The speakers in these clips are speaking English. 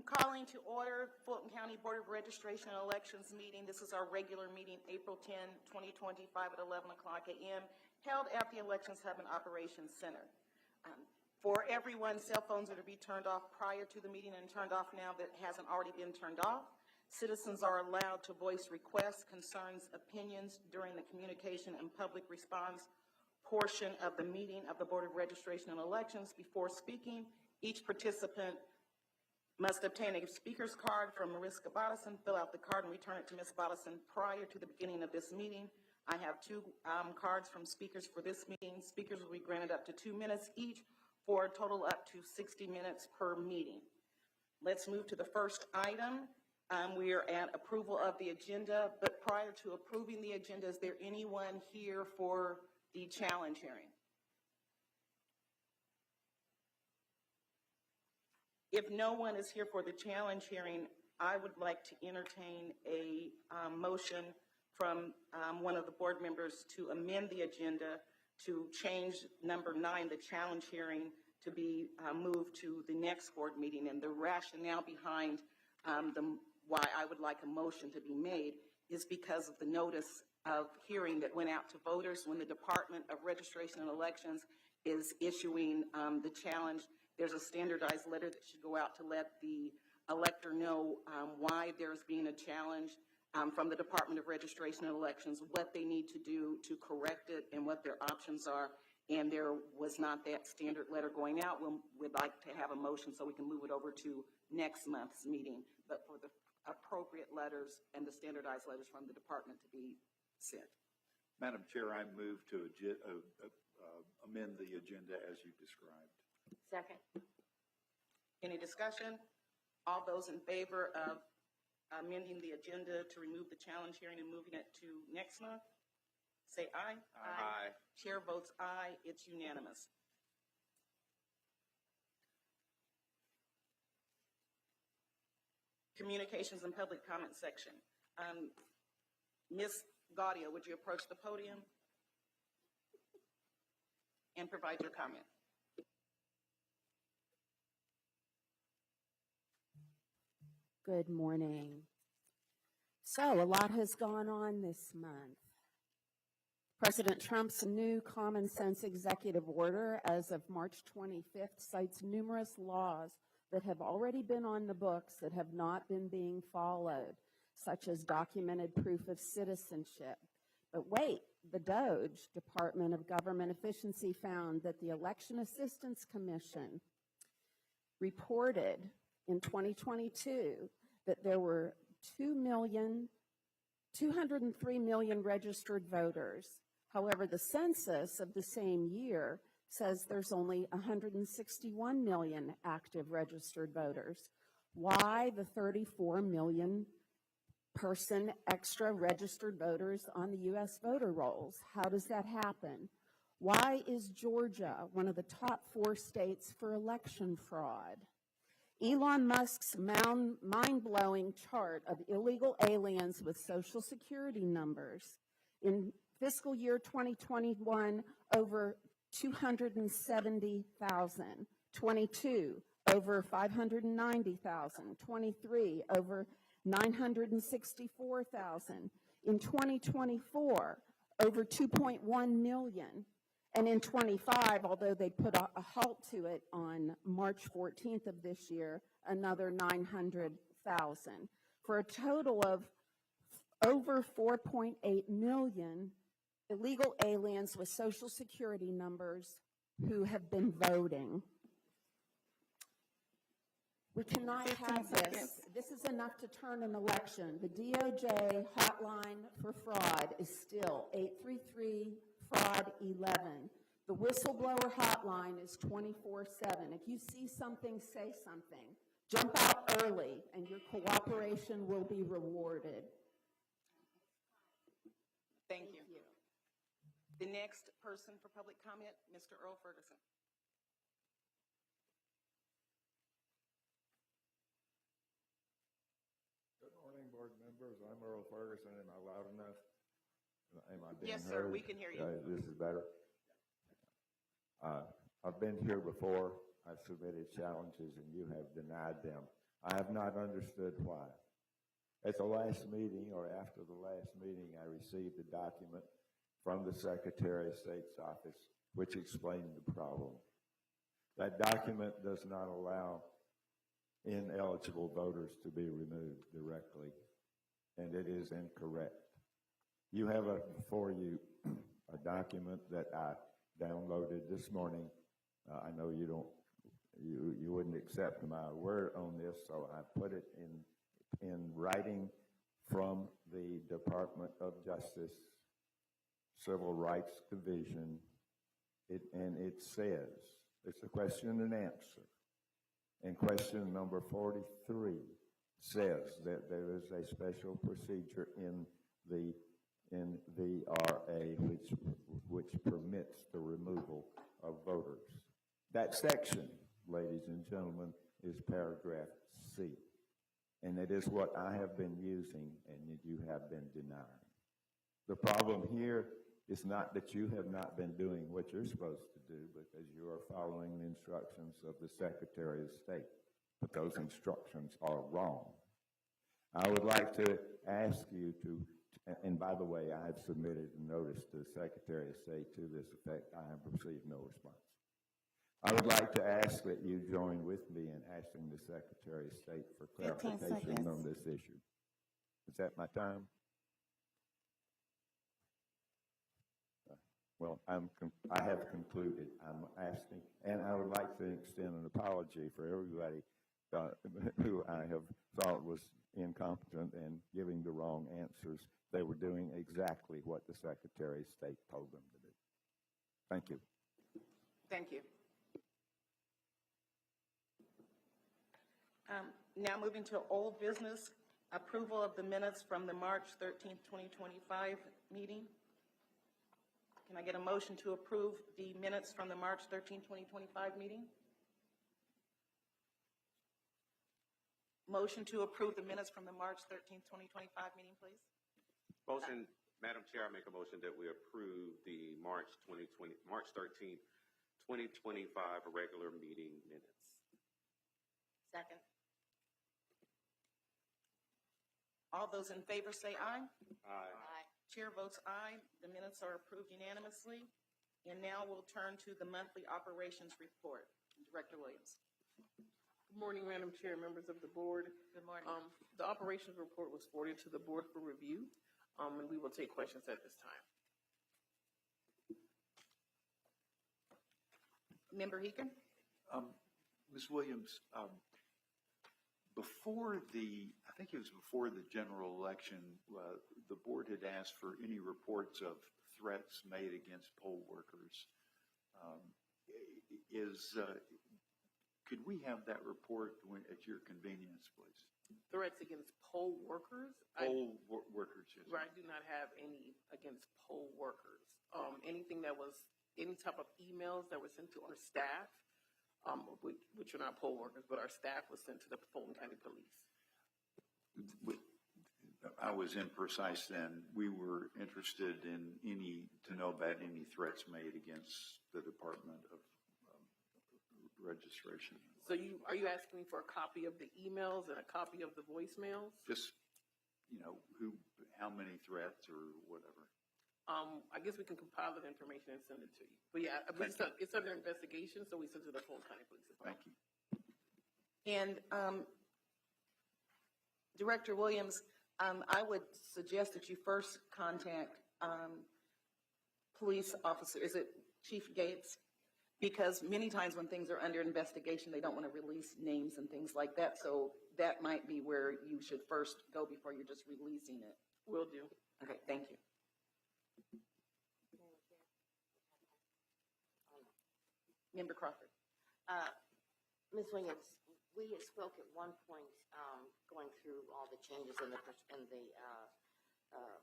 Calling to order Fulton County Board of Registration and Elections meeting. This is our regular meeting, April 10, 2025 at 11 o'clock a.m., held at the Elections Hub and Operations Center. For everyone, cell phones are to be turned off prior to the meeting and turned off now that hasn't already been turned off. Citizens are allowed to voice requests, concerns, opinions during the communication and public response portion of the meeting of the Board of Registration and Elections. Before speaking, each participant must obtain a speaker's card from Mariska Bodison, fill out the card and return it to Ms. Bodison prior to the beginning of this meeting. I have two cards from speakers for this meeting. Speakers will be granted up to 2 minutes each for a total up to 60 minutes per meeting. Let's move to the first item. We are at approval of the agenda, but prior to approving the agenda, is there anyone here for the challenge hearing? If no one is here for the challenge hearing, I would like to entertain a motion from one of the board members to amend the agenda to change number 9, the challenge hearing, to be moved to the next board meeting. And the rationale behind why I would like a motion to be made is because of the notice of hearing that went out to voters when the Department of Registration and Elections is issuing the challenge. There's a standardized letter that should go out to let the elector know why there's being a challenge from the Department of Registration and Elections, what they need to do to correct it, and what their options are. And there was not that standard letter going out. We'd like to have a motion so we can move it over to next month's meeting, but for the appropriate letters and the standardized letters from the department to be sent. Madam Chair, I move to amend the agenda as you described. Second. Any discussion? All those in favor of amending the agenda to remove the challenge hearing and moving it to next month, say aye. Aye. Chair votes aye. It's unanimous. Communications and public comment section. Ms. Gaudio, would you approach the podium and provide your comment? Good morning. So a lot has gone on this month. President Trump's new common sense executive order as of March 25th cites numerous laws that have already been on the books that have not been being followed, such as documented proof of citizenship. But wait, the DOJ, Department of Government Efficiency, found that the Election Assistance Commission reported in 2022 that there were 203 million registered voters. However, the census of the same year says there's only 161 million active registered voters. Why the 34 million person extra registered voters on the U.S. voter rolls? How does that happen? Why is Georgia one of the top 4 states for election fraud? Elon Musk's mind-blowing chart of illegal aliens with Social Security numbers. In fiscal year 2021, over 270,000. 22, over 590,000. 23, over 964,000. In 2024, over 2.1 million. And in 25, although they put a halt to it on March 14th of this year, another 900,000, for a total of over 4.8 million illegal aliens with Social Security numbers who have been voting. We cannot have this. This is enough to turn an election. The DOJ hotline for fraud is still 833-FRAUD-11. The whistleblower hotline is 24/7. If you see something, say something. Jump out early, and your cooperation will be rewarded. Thank you. The next person for public comment, Mr. Earl Ferguson. Good morning, board members. I'm Earl Ferguson. Am I loud enough? Am I being Yes, heard? sir. We can hear you. This is better. I've been here before. I've submitted challenges, and you have denied them. I have not understood why. At the last meeting, or after the last meeting, I received a document from the Secretary of State's office which explained the problem. That document does not allow ineligible voters to be removed directly, and it is incorrect. You have before you a document that I downloaded this morning. I know you wouldn't accept my word on this, so I put it in writing from the Department of Justice, Civil Rights Division, and it says, it's a question and answer. And question number 43 says that there is a special procedure in the RA which permits the removal of voters. That section, ladies and gentlemen, is paragraph C. And it is what I have been using and you have been denying. The problem here is not that you have not been doing what you're supposed to do because you are following the instructions of the Secretary of State, but those instructions are wrong. I would like to ask you to, and by the way, I have submitted a notice to the Secretary of State to this effect. I have received no response. I would like to ask that you join with me in asking the Secretary of State for 15 clarification seconds. on this issue. Is that my time? Well, I have concluded. I'm asking, and I would like to extend an apology for everybody who I have thought was incompetent and giving the wrong answers. They were doing exactly what the Secretary of State told them to do. Thank you. Thank you. Now moving to old business, approval of the minutes from the March 13th, 2025 meeting. Can I get a motion to approve the minutes from the March 13th, 2025 meeting? Motion to approve the minutes from the March 13th, 2025 meeting, please. Motion, Madam Chair, I make a motion that we approve the March 13th, 2025 regular meeting minutes. Second. All those in favor say aye. Aye. Chair votes aye. The minutes are approved unanimously. And now we'll turn to the monthly operations report. Director Williams. Good morning, Madam Chair, members of the board. Good morning. The operations report was forwarded to the board for review, and we will take questions at this time. Member Heekin? Ms. Williams, I think it was before the general election, the board had asked for any reports of threats made against poll workers. Could we have that report at your convenience, please? Threats against poll workers? Workers, yes. I do not have any against poll workers. Anything that was, any type of emails that were sent to our staff, which are not poll workers, but our staff was sent to the Fulton County Police. I was imprecise then. We were interested in to know about any threats made against the Department of Registration. So are you asking me for a copy of the emails and a copy of the voicemails? Just, how many threats or whatever. I guess we can compile that information and send it to you. But yeah, it's under investigation, so we sent it to the Fulton County Police Department. Thank you. And Director Williams, I would suggest that you first contact police officer, is it Chief Gates? Because many times when things are under investigation, they don't want to release names and things like that. So that might be where you should first go before you're just releasing it. Will do. Okay, thank you. Member Crawford. Ms. Williams, we had spoke at one point, going through all the changes in the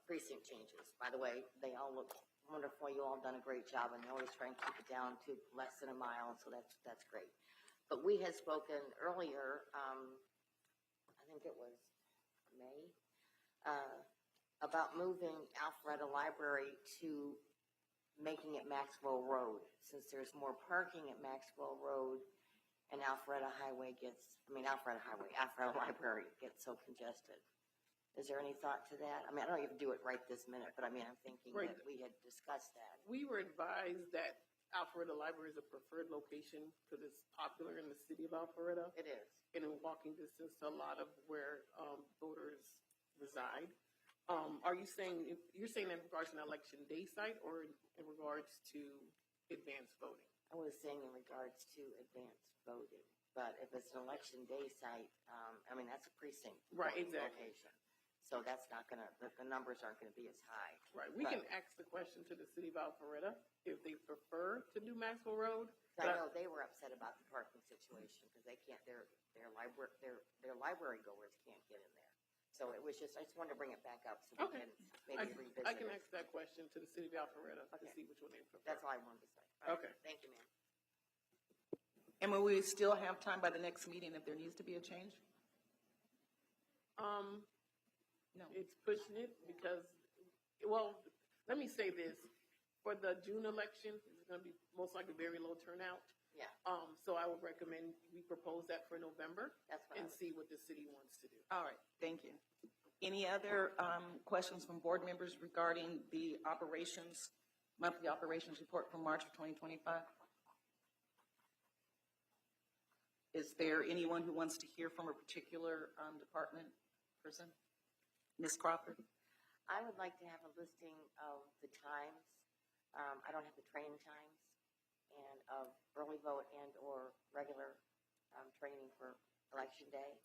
precinct changes. By the way, they all look wonderful. You all done a great job, and you always try and keep it down to less than a mile, so that's great. But we had spoken earlier, I think it was May, about moving Alpharetta Library to making it Maxwell Road, since there's more parking at Maxwell Road, and Alpharetta Highway Alpharetta Library gets so congested. Is there any thought to that? I mean, I don't even do it right this minute, but I mean, I'm thinking Right. that we had discussed that. We were advised that Alpharetta Library is a preferred location because it's popular in the city of Alpharetta It is. and in walking distance to a lot of where voters reside. Are you saying, you're saying in regards to an election day site or in regards to advanced voting? I was saying in regards to advanced voting, but if it's an election day site, I mean, that's a precinct. Right, voting exactly. location. So that's not gonna, the numbers aren't gonna be as high. Right, we Right. can ask the question to the city of Alpharetta if they prefer to do Maxwell Road. I know they were upset about the parking situation because they can't, their library goers can't get in there. So it was just, I just wanted to bring it back up so we Okay. can maybe revisit I can it. ask that question to the city of Alpharetta to Okay. see which one they prefer. That's all I wanted to say. All right. Okay. Thank you, ma'am. And will we still have time by the next meeting if there needs to be a change? No. It's pushing it because, well, let me say this. For the June election, it's gonna be most likely very low turnout. Yeah, So I would recommend we propose that for November that's what I and was. see what the city wants to do. All right, thank you. Any other questions from board members regarding the operations, monthly operations report from March of 2025? Is there anyone who wants to hear from a particular department person? Ms. Crawford? I would like to have a listing of the times. I don't have the training times and of early vote and or regular training for election day.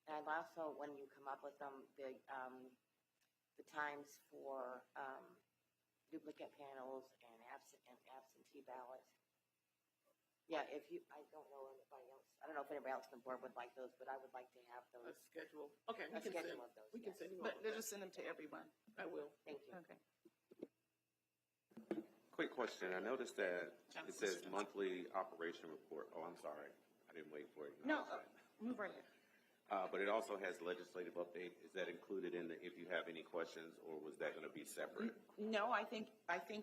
And I'd also, when you come up with them, the times for duplicate panels and absentee ballot. Yeah, if you, I don't know anybody else. I don't know if anybody else on the board would like those, but I would like to have A those. schedule. Okay, A schedule of those, we can yes. send you all But of that. just send them to everyone. I will. Thank you. Okay. Quick question. I noticed that it says Johnson. monthly operation report. Oh, I'm sorry. I didn't wait for it. No, move right ahead. But it also has legislative update. Is that included in the, if you have any questions, or was that going to be separate? No, I think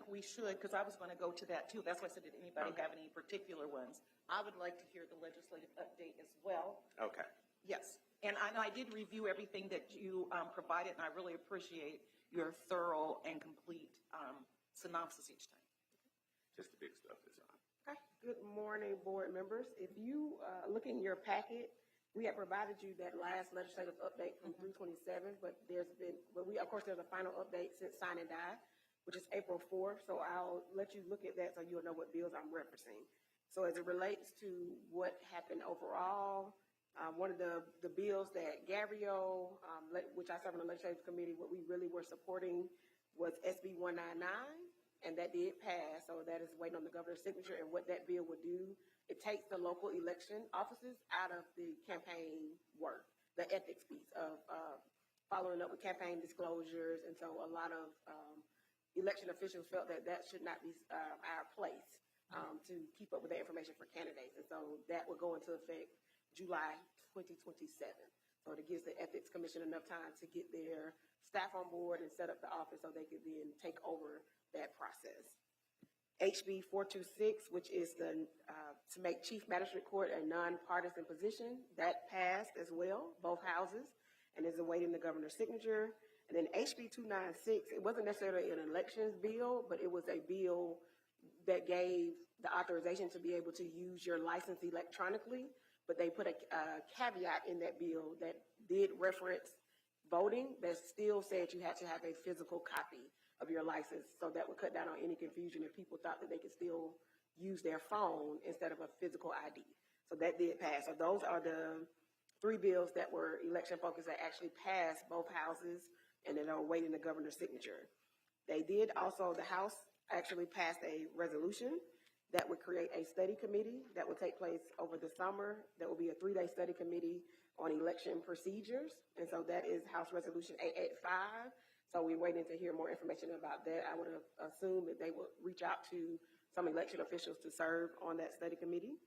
we should, because I was going to go to that too. That's why I said, did anybody Okay. have any particular ones? I would like to hear the legislative update as well. Okay. Yes, and I did review everything that you provided, and I really appreciate your thorough and complete synopsis each time. Just the big stuff this time. Okay. Good morning, board members. If you look in your packet, we have provided you that last legislative update from 327, but there's a final update since sign and die, which is April 4th. So I'll let you look at that so you'll know what bills I'm referencing. So as it relates to what happened overall, one of the bills that Gabrielle, which I serve on the legislative committee, what we really were supporting was SB 199. And that did pass, so that is waiting on the governor's signature. And what that bill would do, it takes the local election offices out of the campaign work, the ethics piece of following up with campaign disclosures. And so a lot of election officials felt that that should not be our place to keep up with the information for candidates. And so that would go into effect July 2027. So it gives the Ethics Commission enough time to get their staff on board and set up the office so they could then take over that process. HB 426, which is the to make Chief Magistrate Court a nonpartisan position, that passed as well, both houses, and is awaiting the governor's signature. And then HB 296, it wasn't necessarily an elections bill, but it was a bill that gave the authorization to be able to use your license electronically. But they put a caveat in that bill that did reference voting, that still said you had to have a physical copy of your license. So that would cut down on any confusion if people thought that they could still use their phone instead of a physical ID. So that did pass. So those are the three bills that were election focused that actually passed both houses and then are awaiting the governor's signature. They did also, the House actually passed a resolution that would create a study committee that would take place over the summer. That will be a 3-day study committee on election procedures. And so that is House Resolution 885. So we're waiting to hear more information about that. I would assume that they will reach out to some election officials to serve on that study committee.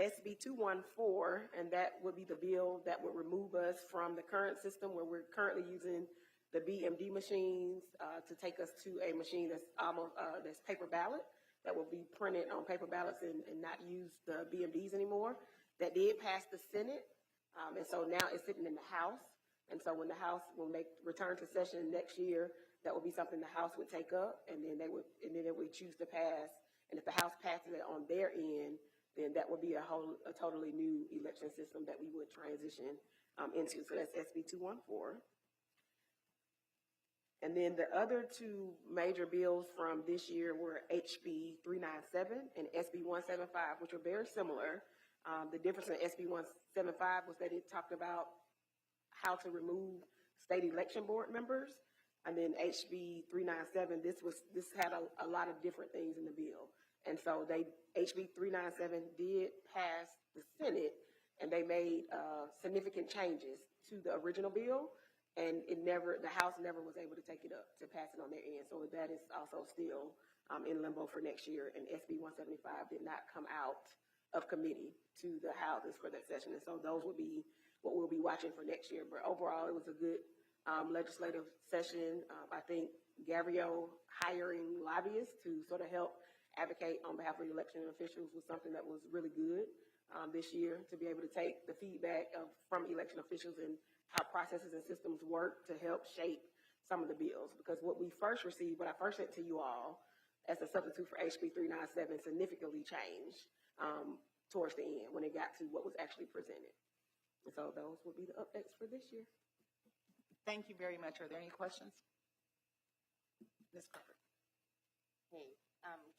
SB 214, and that would be the bill that would remove us from the current system where we're currently using the BMD machines to take us to a machine that's almost that's paper ballot. that will be printed on paper ballots and not use the BMDs anymore. That did pass the Senate, and so now it's sitting in the House. And so when the House, when they return to session next year, that would be something the House would take up, and then they would choose to pass. And if the House passes it on their end, then that would be a totally new election system that we would transition into. So that's SB 214. And then the other two major bills from this year were HB 397 and SB 175, which are very similar. The difference in SB 175 was that it talked about how to remove state election board members. And then HB 397, this had a lot of different things in the bill. And so HB 397 did pass the Senate, and they made significant changes to the original bill, and the House never was able to take it up to pass it on their end. So that is also still in limbo for next year, and SB 175 did not come out of committee to the houses for that session. And so those will be what we'll be watching for next year. But overall, it was a good legislative session. I think Gabrielle hiring lobbyists to sort of help advocate on behalf of the election officials was something that was really good this year, to be able to take the feedback from election officials and how processes and systems work to help shape some of the bills. Because what we first received, what I first sent to you all as a substitute for HB 397 significantly changed towards the end when it got to what was actually presented. And so those will be the updates for this year. Thank you very much. Are there any questions? Ms. Parker. Hey,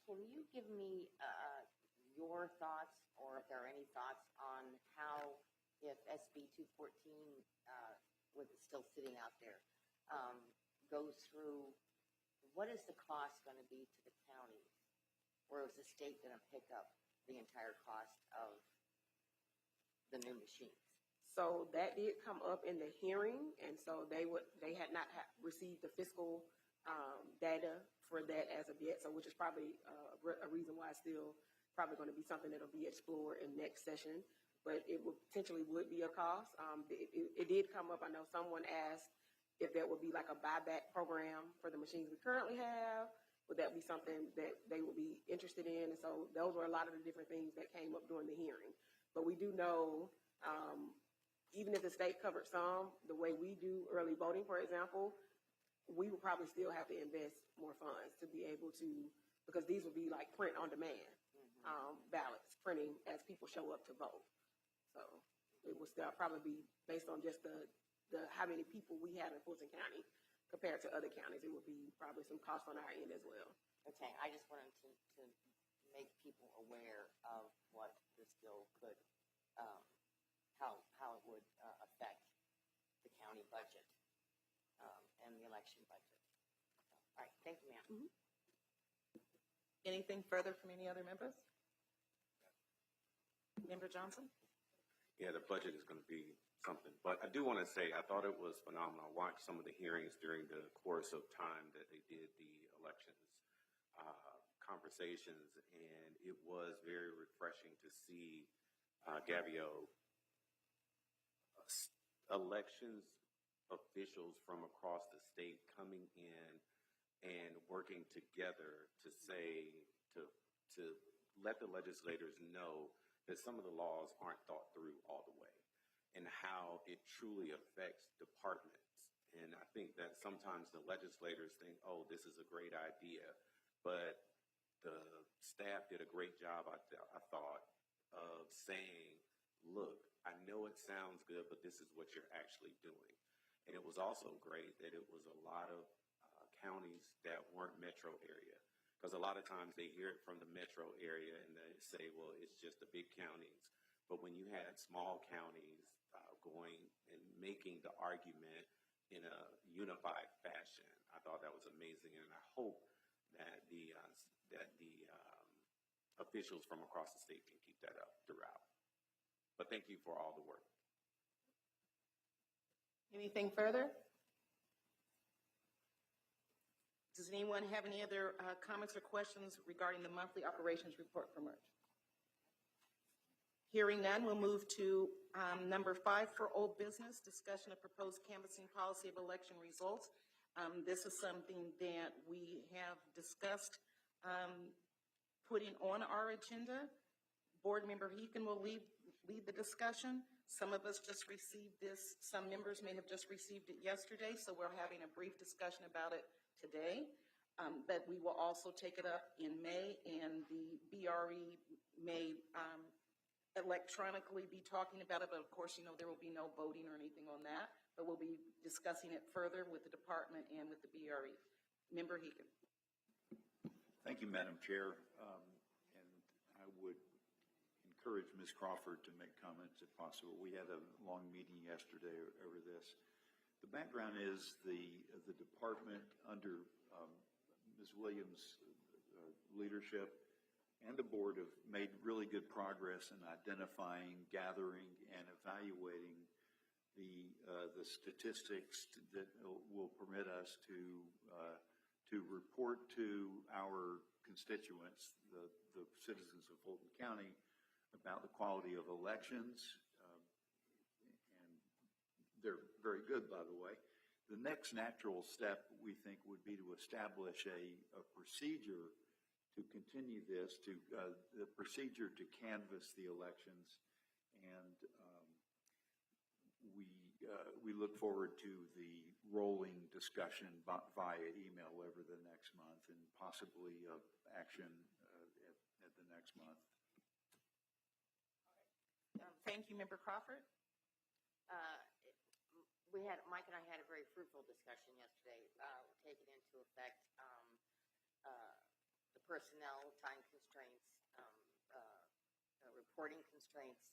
can you give me your thoughts, or if there are any thoughts on how, if SB 214, with it still sitting out there, goes through, what is the cost going to be to the counties? Or is the state going to pick up the entire cost of the new machines? So that did come up in the hearing, and so they had not received the fiscal data for that as of yet, so which is probably a reason why it's still probably going to be something that'll be explored in next session, but it potentially would be a cost. It did come up. I know someone asked if there would be like a buyback program for the machines we currently have. Would that be something that they would be interested in? And so those were a lot of the different things that came up during the hearing. But we do know, even if the state covered some, the way we do early voting, for example, we would probably still have to invest more funds to be able to, because these would be like print on demand ballots, printing as people show up to vote. So it would still probably be based on just the how many people we have in Fulton County compared to other counties. It would be probably some cost on our end as well. Okay, I just wanted to make people aware of what this bill could, how it would affect the county budget and the election budget. All right, thank you, ma'am. Mm-hmm. Anything further from any other members? Member Johnson? Yeah, the budget is going to be something. But I do want to say, I thought it was phenomenal. I watched some of the hearings during the course of time that they did the elections conversations, and it was very refreshing to see Gabio elections officials from across the state coming in and working together to say, to let the legislators know that some of the laws aren't thought through all the way and how it truly affects departments. And I think that sometimes the legislators think, oh, this is a great idea, but the staff did a great job, I thought, of saying, look, I know it sounds good, but this is what you're actually doing. And it was also great that it was a lot of counties that weren't metro area, because a lot of times they hear it from the metro area and they say, well, it's just the big counties. But when you had small counties going and making the argument in a unified fashion, I thought that was amazing. And I hope that the officials from across the state can keep that up throughout. But thank you for all the work. Anything further? Does anyone have any other comments or questions regarding the monthly operations report for March? Hearing none, we'll move to number 5 for old business, discussion of proposed canvassing policy of election results. This is something that we have discussed putting on our agenda. Board Member Heakin will lead the discussion. Some of us just received this, some members may have just received it yesterday, so we're having a brief discussion about it today. But we will also take it up in May, and the BRE may electronically be talking about it, but of course, you know, there will be no voting or anything on that, but we'll be discussing it further with the department and with the BRE. Member Heakin. Thank you, Madam Chair. And I would encourage Ms. Crawford to make comments if possible. We had a long meeting yesterday over this. The background is the department under Ms. Williams' leadership and the board have made really good progress in identifying, gathering, and evaluating the statistics that will permit us to report to our constituents, the citizens of Fulton County, about the quality of elections, and they're very good, by the way. The next natural step, we think, would be to establish a procedure to continue this, the procedure to canvass the elections, and we look forward to the rolling discussion via email over the next month, and possibly action at the next month. Thank you, Member Crawford. Mike and I had a very fruitful discussion yesterday, taking into effect the personnel, time constraints, reporting constraints,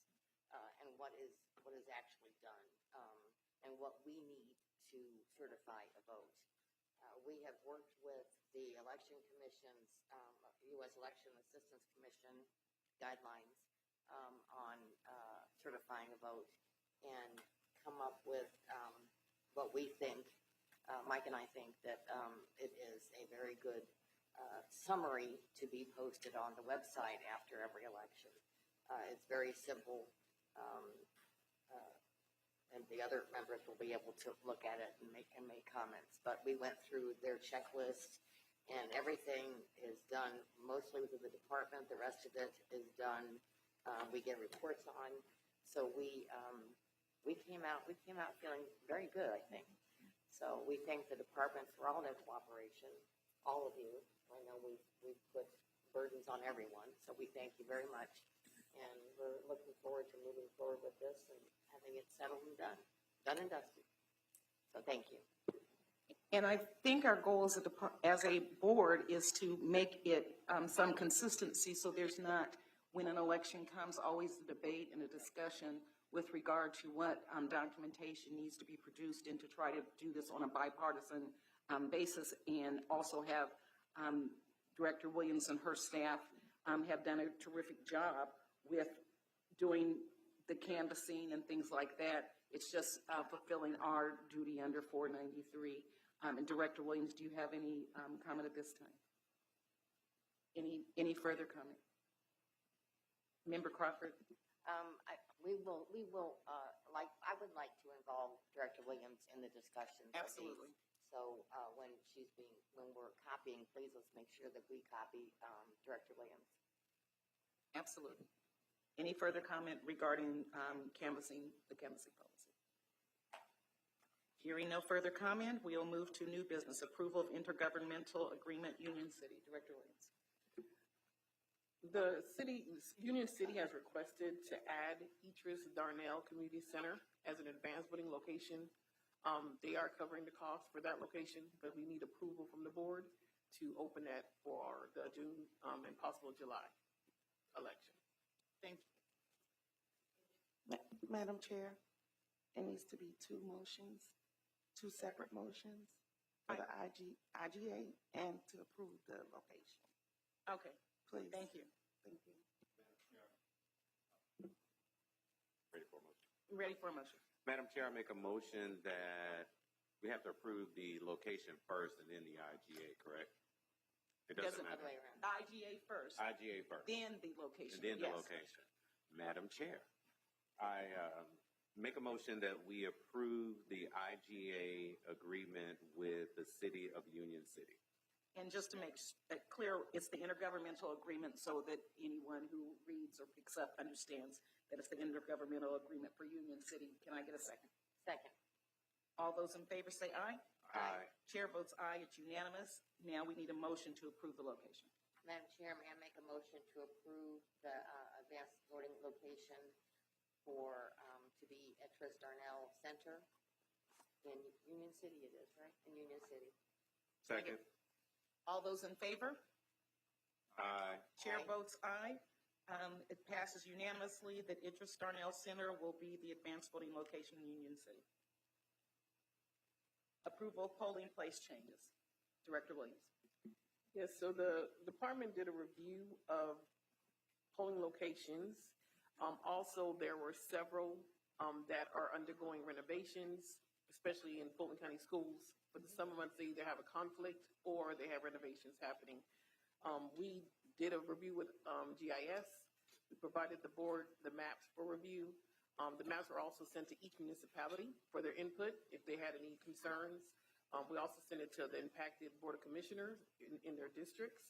and what is actually done, and what we need to certify a vote. We have worked with the Election Commission's, U.S. Election Assistance Commission guidelines on certifying a vote, and come up with what we think, Mike and I think that it is a very good summary to be posted on the website after every election. It's very simple, and the other members will be able to look at it and make comments. But we went through their checklist, and everything is done mostly within the department. The rest of it is done. We get reports on. So we came out feeling very good, I think. So we thank the department for all their cooperation, all of you. I know we've put burdens on everyone, so we thank you very much. And we're looking forward to moving forward with this and having it settled and done and dusted. So thank you. And I think our goal as a board is to make it some consistency, so there's not, when an election comes, always a debate and a discussion with regard to what documentation needs to be produced, and to try to do this on a bipartisan basis, and also have Director Williams and her staff have done a terrific job with doing the canvassing and things like that. It's just fulfilling our duty under 493. And Director Williams, do you have any comment at this time? Any further comment? Member Crawford? I would like to involve Director Williams in the discussions. Absolutely. So when we're copying, please let's make sure that we copy Director Williams. Absolutely. Any further comment regarding the canvassing policy? Hearing no further comment, we'll move to new business, approval of intergovernmental agreement, Union City. Director Williams. The Union City has requested to add Etris Darnell Community Center as an advanced voting location. They are covering the cost for that location, but we need approval from the board to open that for the June and possible July election. Thank you. Madam Chair, it needs to be two separate motions for the IGA and to approve the location. Okay. Please. Thank you. Thank you. Ready for a motion. Madam Chair, I make a motion that we have to approve the location first and then the IGA, correct? It doesn't matter. IGA first. IGA first. Then the location. And then the Yes. location. Madam Chair, I make a motion that we approve the IGA agreement with the City of Union City. And just to make it clear, it's the intergovernmental agreement so that anyone who reads or picks up understands that it's the intergovernmental agreement for Union City. Can I get a second? Second. All those in favor say aye. Aye. Chair votes aye, it's unanimous. Now we need a motion to approve the location. Madam Chair, may I make a motion to approve the advanced voting location for, to be at Trist Darnell Center in Union City it is, right? In Union City. Second. All those in favor? Aye. Chair Aye. votes aye. It passes unanimously that Idris Darnell Center will be the advanced voting location in Union City. Approval of polling place changes. Director Williams. Yes, so the department did a review of polling locations. Also, there were several that are undergoing renovations, especially in Fulton County Schools. For the summer months, they either have a conflict or they have renovations happening. We did a review with GIS. We provided the board the maps for review. The maps were also sent to each municipality for their input if they had any concerns. We also sent it to the impacted Board of Commissioners in their districts.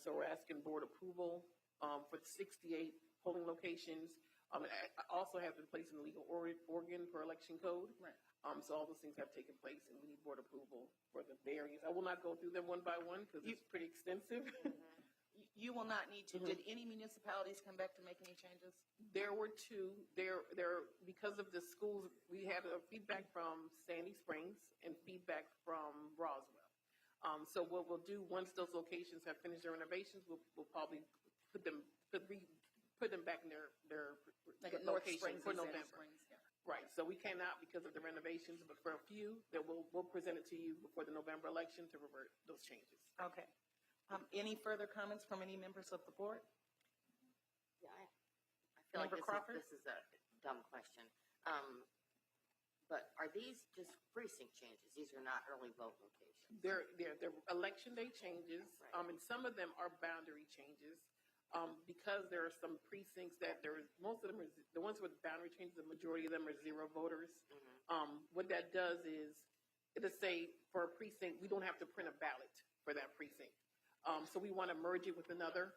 So we're asking board approval for 68 polling locations. It also has been placed in the legal organ for election code. Right. So all those things have taken place, and we need board approval for the various. I will not go through them one by one because it's pretty extensive. You will not need to. Did any municipalities come back to make any changes? There were two. There because of the schools, we had a feedback from Sandy Springs and feedback from Roswell. So what we'll do once those locations have finished their renovations, we'll probably put them back in their Like at North location Springs for and Sandy November. Springs, yeah. Right. So we cannot because of the renovations, but for a few that we'll present it to you before the November election to revert those changes. Okay. Any further comments from any members of the board? Yeah, I feel like Member Crawford? this is a dumb question. But are these just precinct changes? These are not early vote locations? They're election day changes, Right. and some of them are boundary changes. Because there are some precincts that most of them are, the ones with boundary changes, the majority of them are zero voters. What that does is, it'll say for a precinct, we don't have to print a ballot for that precinct. So we want to merge it with another,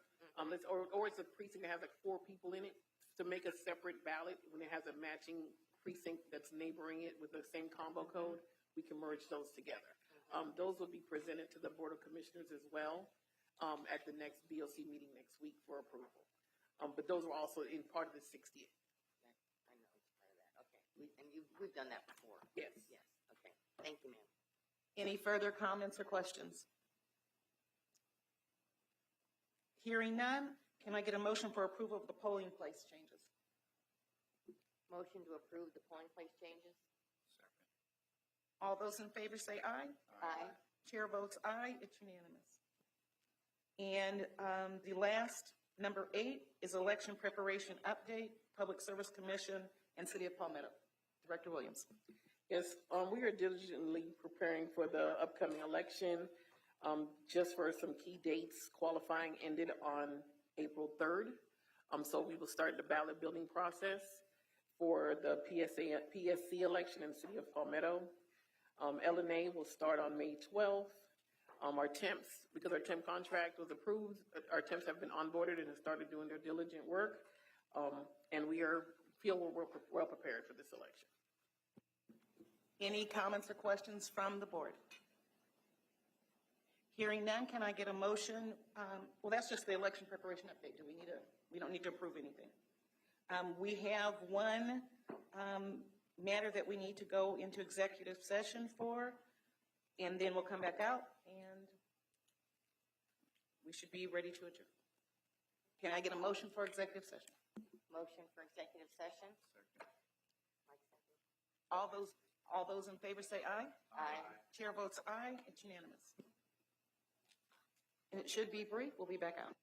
or it's a precinct that has like 4 people in it, to make a separate ballot when it has a matching precinct that's neighboring it with the same combo code, we can merge those together. Those will be presented to the Board of Commissioners as well at the next BOC meeting next week for approval. But those were also in part of the 68. I know it's part of that, okay. We've done that before? Yes. Yes, okay. Thank you, ma'am. Any further comments or questions? Hearing none, can I get a motion for approval of the polling place changes? Motion to approve the polling place changes? All those in favor say aye. Aye. Chair votes aye, it's unanimous. And the last, number 8, is election preparation update, Public Service Commission, and City of Palmetto. Director Williams. Yes, we are diligently preparing for the upcoming election. Just for some key dates, qualifying ended on April 3rd. So we will start the ballot building process for the PSC election in the City of Palmetto. LNA will start on May 12th. Our temps, because our temp contract was approved, our temps have been onboarded and have started doing their diligent work. And we feel we're well prepared for this election. Any comments or questions from the board? Hearing none, can I get a motion? Well, that's just the election preparation update. We don't need to approve anything. We have one matter that we need to go into executive session for, and then we'll come back out, and we should be ready to adjourn. Can I get a motion for executive session? Motion for executive session? All those in favor say aye. Aye. Chair votes aye. It's unanimous. And it should be brief. We'll be back out.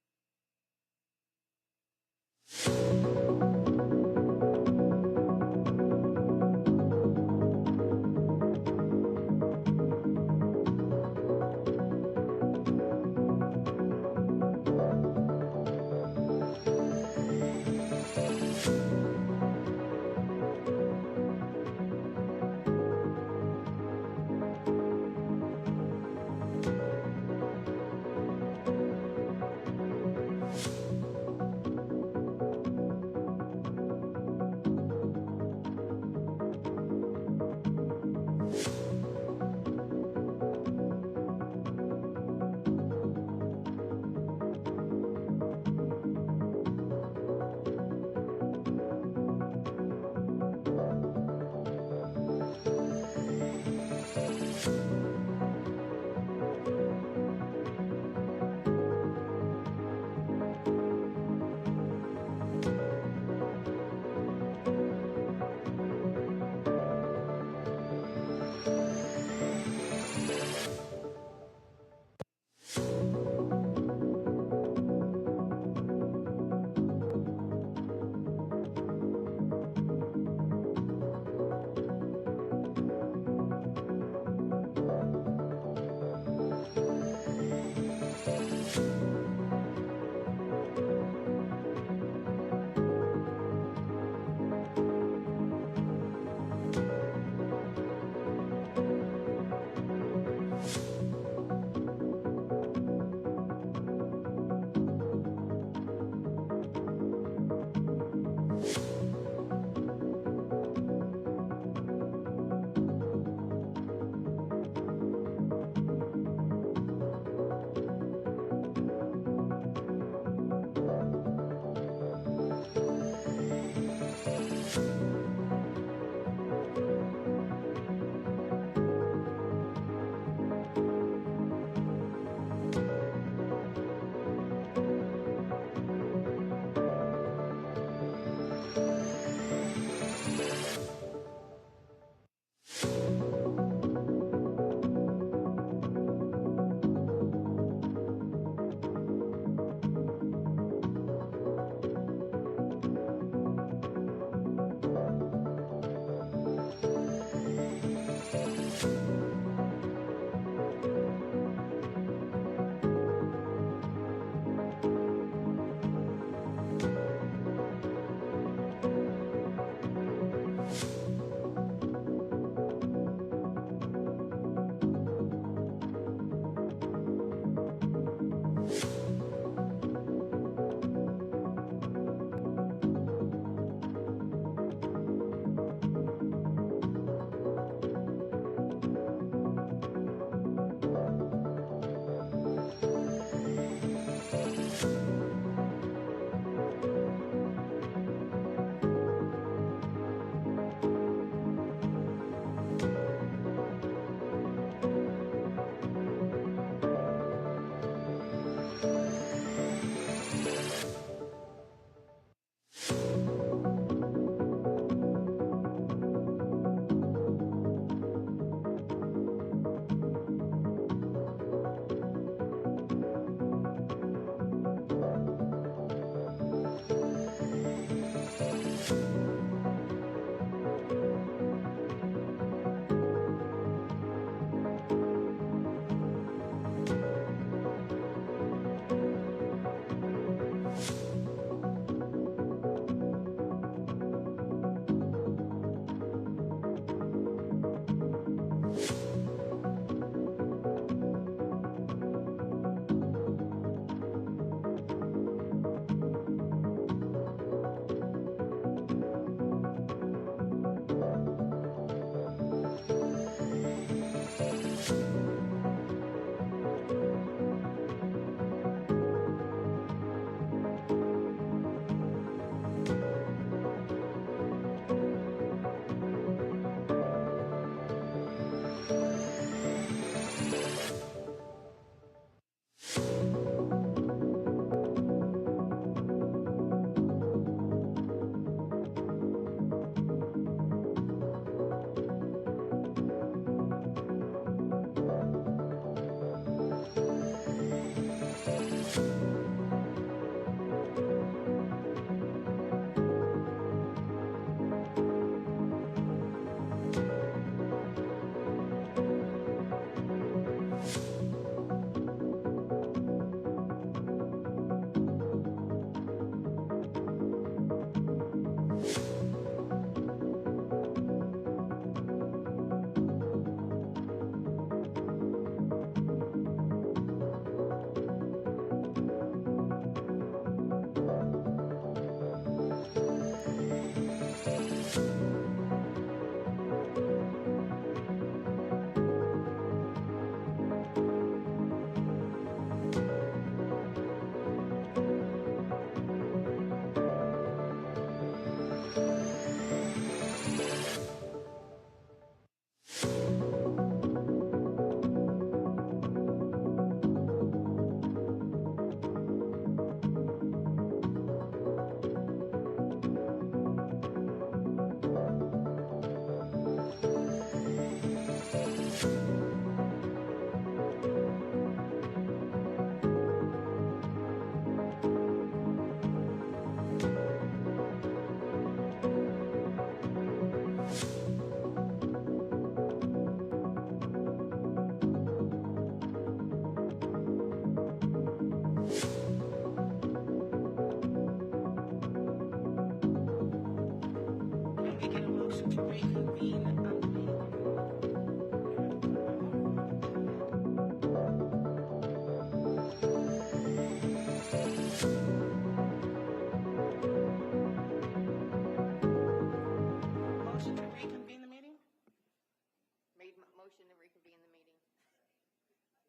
motion to reconvene the meeting.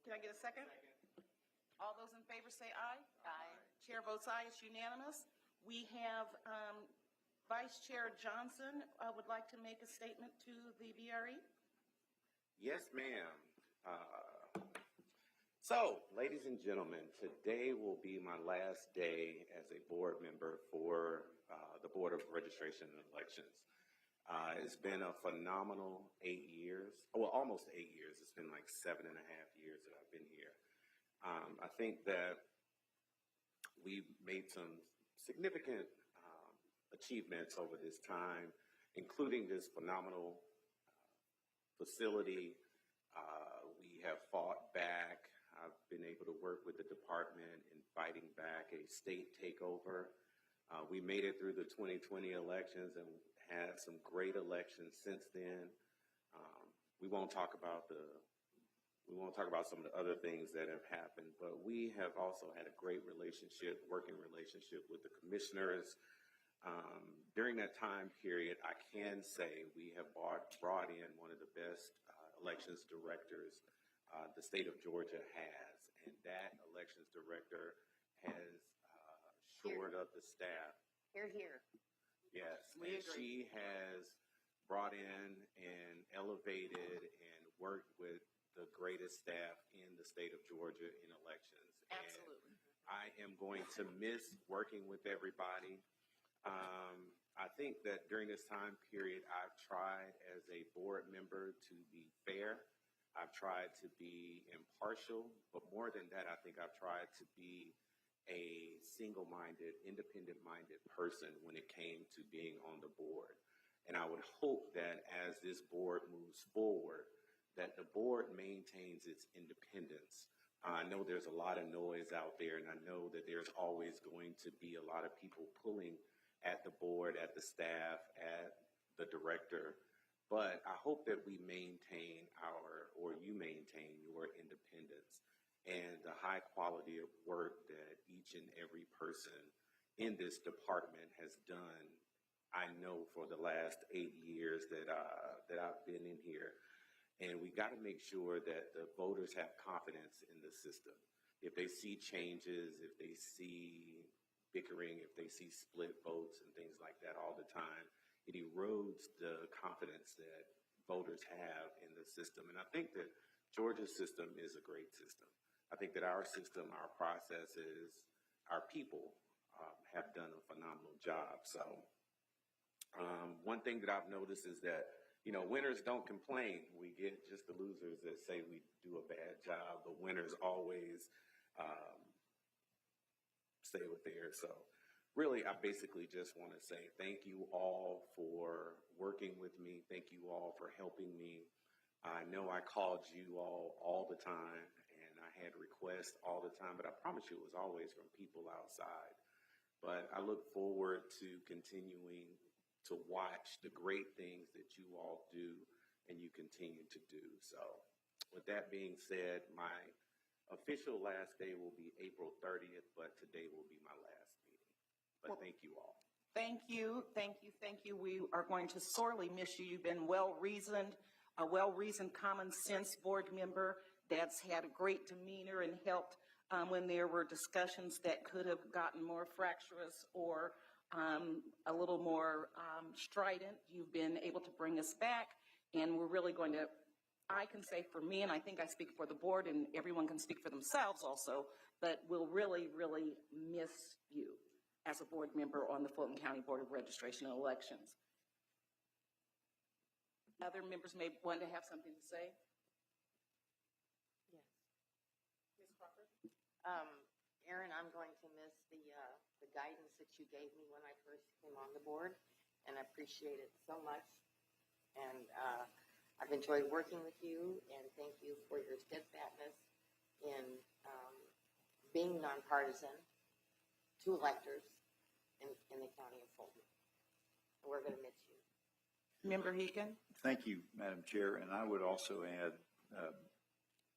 Can I get a second? All those in favor say aye. Aye. Chair votes aye, it's unanimous. We have Vice Chair Johnson would like to make a statement to the VRE. Yes, ma'am. So, ladies and gentlemen, today will be my last day as a board member for the Board of Registration and Elections. It's been a phenomenal 8 years, well, almost 8 years. It's been like 7.5 years that I've been here. I think that we've made some significant achievements over this time, including this phenomenal facility. We have fought back. I've been able to work with the department in fighting back a state takeover. We made it through the 2020 elections and had some great elections since then. We won't talk about some of the other things that have happened, but we have also had a great working relationship with the commissioners. During that time period, I can say we have brought in one of the best elections directors the state of Georgia has, and that elections director has shored up the staff. Here, here. Yes, We and agree. she has brought in and elevated and worked with the greatest staff in the state of Georgia in elections. Absolutely. And I am going to miss working with everybody. I think that during this time period, I've tried as a board member to be fair. I've tried to be impartial, but more than that, I think I've tried to be a single-minded, independent-minded person when it came to being on the board. And I would hope that as this board moves forward, that the board maintains its independence. I know there's a lot of noise out there, and I know that there's always going to be a lot of people pulling at the board, at the staff, at the director. But I hope that we maintain you maintain your independence and the high quality of work that each and every person in this department has done. I know for the last 8 years that I've been in here. And we got to make sure that the voters have confidence in the system. If they see changes, if they see bickering, if they see split votes and things like that all the time, it erodes the confidence that voters have in the system. And I think that Georgia's system is a great system. I think that our system, our processes, our people have done a phenomenal job. So one thing that I've noticed is that, winners don't complain. We get just the losers that say we do a bad job. The winners always say what they are. So really, I basically just want to say thank you all for working with me. Thank you all for helping me. I know I called you all the time, and I had requests all the time, but I promise you it was always from people outside. But I look forward to continuing to watch the great things that you all do and you continue to do. So with that being said, my official last day will be April 30th, but today will be my last meeting. But thank you all. Thank you, thank you, thank you. We are going to sorely miss you. You've been well-reasoned, a well-reasoned, common-sense board member that's had a great demeanor and helped when there were discussions that could have gotten more fractious or a little more strident. You've been able to bring us back, and we're really going to, I can say for me, and I think I speak for the board, and everyone can speak for themselves also, but we'll really, really miss you as a board member on the Fulton County Board of Registration and Elections. Other members may want to have something to say. Yes. Ms. Crawford? Erin, I'm going to miss the guidance that you gave me when I first came on the board, and I appreciate it so much. And I've enjoyed working with you, and thank you for your steadfastness in being nonpartisan to electors in the county of Fulton. And we're going to miss you. Member Heekin? Thank you, Madam Chair. And I would also add,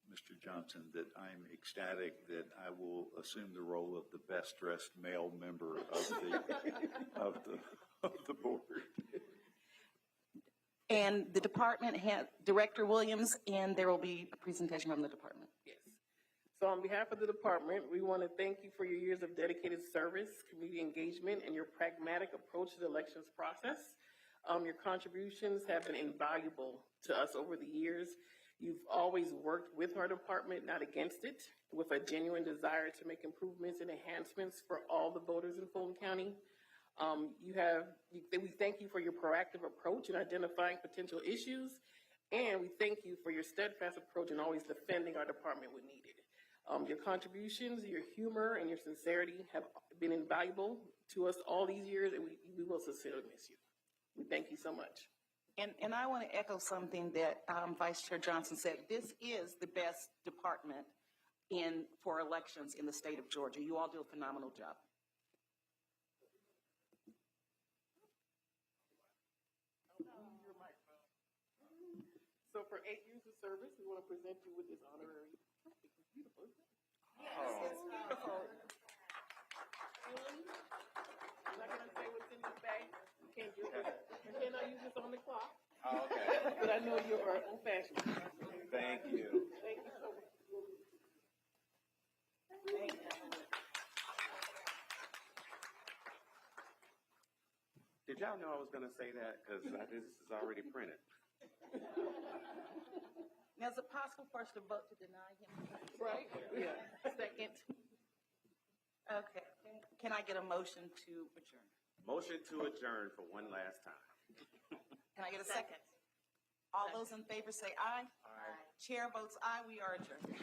Mr. Johnson, that I'm ecstatic that I will assume the role of the best-dressed male member of the board. And the department had Director Williams, and there will be a presentation from the department. Yes. So on behalf of the department, we want to thank you for your years of dedicated service, community engagement, and your pragmatic approach to the elections process. Your contributions have been invaluable to us over the years. You've always worked with our department, not against it, with a genuine desire to make improvements and enhancements for all the voters in Fulton County. We thank you for your proactive approach in identifying potential issues, and we thank you for your steadfast approach in always defending our department when needed. Your contributions, your humor, and your sincerity have been invaluable to us all these years, and we will sincerely miss you. We thank you so much. And I want to echo something that Vice Chair Johnson said. This is the best department for elections in the state of Georgia. You all do a phenomenal job. So for 8 years of service, we want to present you with this honorary. It's beautiful, isn't it? Yes, it's beautiful. I'm not gonna say what's in this bag. You can't do it. You cannot use this on the clock. Oh, okay. But I know you are old fashioned. Thank you. Thank you so much. Did y'all know I was gonna say that? Because this is already printed. Now, is it possible for us to vote to deny him? Right? Yeah. Second. Okay. Can I get a motion to adjourn? Motion to adjourn for one last time. Can I get a second? All those in favor say aye. Aye. Chair votes aye. We are adjourned.